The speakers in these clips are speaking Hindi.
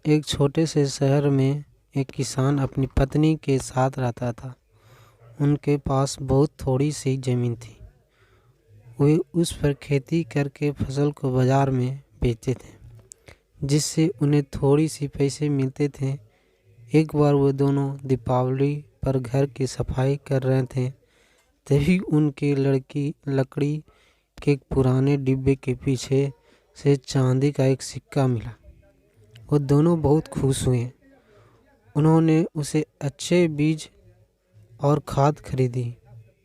एक छोटे से शहर में एक किसान अपनी पत्नी के साथ रहता था। उनके पास बहुत थोड़ी सी ज़मीन थी। वे उस पर खेती करके फसल को बाज़ार में बेचते थे, जिससे उन्हें थोड़ी सी पैसे मिलते थे। एक बार वो दोनों दीपावली पर घर की सफाई कर रहे थे, तभी उनके लकड़ी के एक पुराने डिब्बे के पीछे से चांदी का एक सिक्का मिला। वो दोनों बहुत खुश हुए। उन्होंने उसे अच्छे बीज और खाद खरीदी।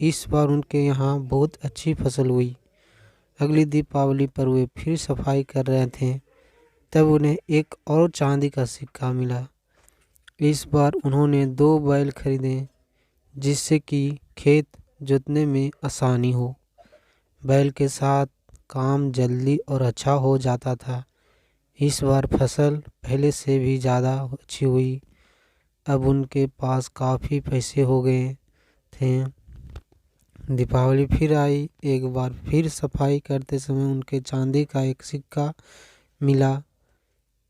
इस बार उनके यहाँ बहुत अच्छी फसल हुई। अगली दीपावली पर वे फिर सफाई कर रहे थे, तब उन्हें एक और चांदी का सिक्का मिला। इस बार उन्होंने 2 बैल खरीदे, जिससे कि खेत जोतने में आसानी हो। बैल के साथ काम जल्दी और अच्छा हो जाता था। इस बार फसल पहले से भी ज़्यादा अच्छी हुई। अब उनके पास काफ़ी पैसे हो गए थे। दीपावली फिर आई। एक बार फिर सफाई करते समय उनके चांदी का एक सिक्का मिला।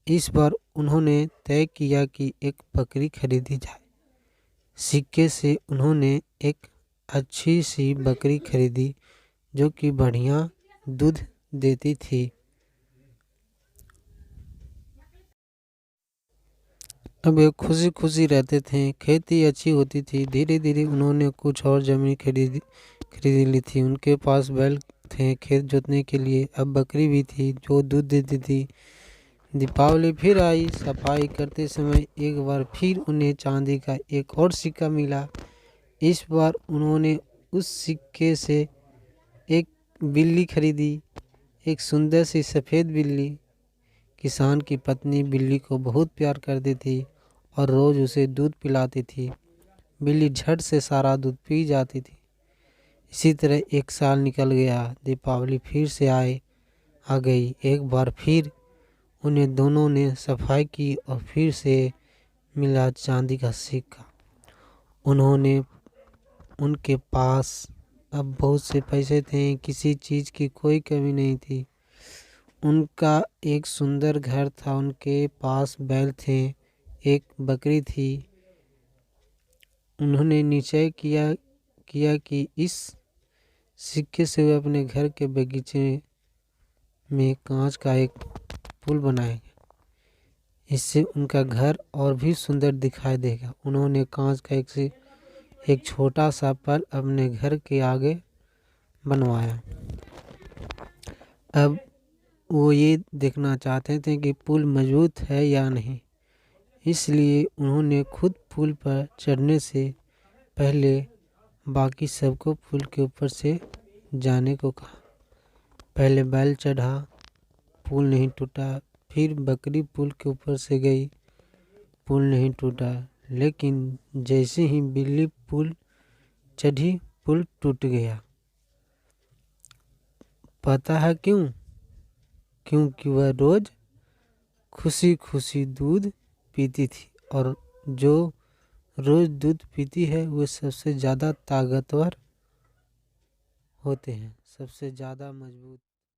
इस बार उन्होंने तय किया कि एक बकरी खरीदी जाए। सिक्के से उन्होंने एक अच्छी सी बकरी खरीदी, जो कि बढ़िया दूध देती थी। अब वे खुशी खुशी रहते थे। खेती अच्छी होती थी। धीरे धीरे उन्होंने कुछ और ज़मीन खरीद ली थी। उनके पास बैल थे खेत जोतने के लिए। अब बकरी भी थी जो दूध देती थी। दीपावली फिर आई। सफाई करते समय एक बार फिर उन्हें चांदी का एक और सिक्का मिला। इस बार उन्होंने उस सिक्के से एक बिल्ली खरीदी, एक सुंदर सी सफ़ेद बिल्ली। किसान की पत्नी बिल्ली को बहुत प्यार करती थी और रोज़ उसे दूध पिलाती थी। बिल्ली झट से सारा दूध पी जाती थी। इसी तरह 1 साल निकल गया। दीपावली फिर से आ गई। एक बार फिर उन्हें दोनों ने सफाई की और फिर से मिला चांदी का सिक्का। उनके पास अब बहुत से पैसे थे। किसी चीज़ की कोई कमी नहीं थी। उनका एक सुंदर घर था। उनके पास बैल थे, एक बकरी थी। उन्होंने निश्चय किया कि इस सिक्के से वे अपने घर के बगीचे में कांच का एक पुल बनाएंगे। इससे उनका घर और भी सुंदर दिखाई देगा। उन्होंने कांच का एक छोटा सा पुल अपने घर के आगे बनवाया। अब वो ये देखना चाहते थे कि पुल मजबूत है या नहीं, इसलिए उन्होंने खुद पुल पर चढ़ने से पहले बाकी सबको पुल के ऊपर से जाने को कहा। पहले बैल चढ़ा, पुल नहीं टूटा। फिर बकरी पुल के ऊपर से गई, पुल नहीं टूटा। लेकिन जैसे ही बिल्ली पुल चढ़ी, पुल टूट गया। पता है क्यों? क्योंकि वह रोज खुशी खुशी दूध पीती थी, और जो रोज दूध पीती है वो सबसे ज़्यादा ताकतवर होते हैं, सबसे ज़्यादा मजबूत।